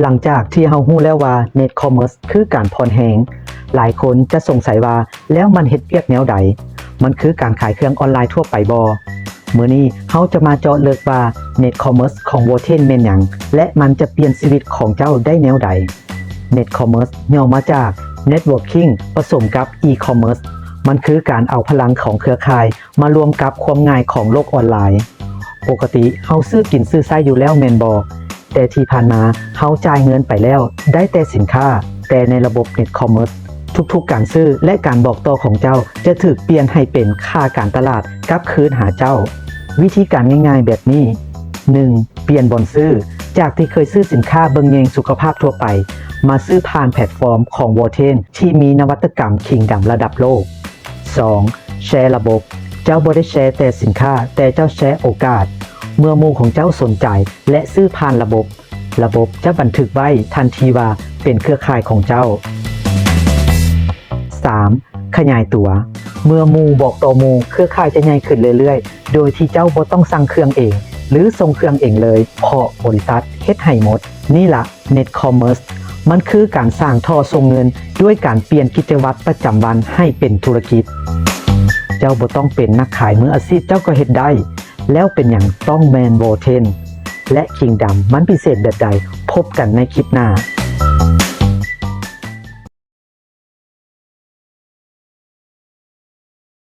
หลังจากที่เรารู้แล้วว่า Net Commerce คือการผ่อนแฮงหลายคนจะสงสัยว่าแล้วมันเฮ็ดเวียกแนวใดมันคือการขายเครื่องออนไลน์ทั่วไปบ่มื้อนี้เราจะมาเจาะลึกว่า Net Commerce ของ Voten แม่นหยังและมันจะเปลี่ยนชีวิตของเจ้าได้แนวใด Net Commerce ย่อมาจาก Networking ผสมกับ E-commerce มันคือการเอาพลังของเครือข่ายมารวมกับความง่ายของโลกออนไลน์ปกติเฮาซื้อกินซื้อใช้อยู่แล้วแม่นบ่แต่ที่ผ่านมาเฮาจ่ายเงินไปแล้วได้แต่สินค้าแต่ในระบบ Net Commerce ทุกๆการซื้อและการบอกต่อของเจ้าจะถูกเปลี่ยนให้เป็นค่าการตลาดกลับคืนหาเจ้าวิธีการง่ายๆแบบนี้ 1. เปลี่ยนบ่อนซื้อจากที่เคยซื้อสินค้าเบิ่งแยงสุขภาพทั่วไปมาซื้อผ่านแพลตฟอร์มของ Voten ที่มีนวัตกรรมคิงดัมระดับโลก 2. แชร์ระบบเจ้าบ่ได้แชร์แต่สินค้าแต่เจ้าแชร์โอกาสเมื่อหมู่ของเจ้าสนใจและซื้อผ่านระบบจะบันทึกไว้ทันทีว่าเป็นเครือข่ายของเจ้า 3. ขยายตัวเมื่อหมู่บอกต่อหมู่เครือข่ายจะใหญ่ขึ้นเรื่อยๆโดยที่เจ้าบ่ต้องสั่งเครื่องเองหรือส่งเครื่องเองเลยเพราะบริษัทเฮ็ดให้หมดนี่ล่ะ Net Commerce มันคือการสร้างท่อส่งเงินด้วยการเปลี่ยนกิจวัตรประจำวันให้เป็นธุรกิจเจ้าบ่ต้องเป็นนักขายมืออาชีพเจ้าก็เฮ็ดได้แล้วเป็นหยังต้องแมน Voten และ Kingdom มันพิเศษแบบใดพบกันในคลิปหน้า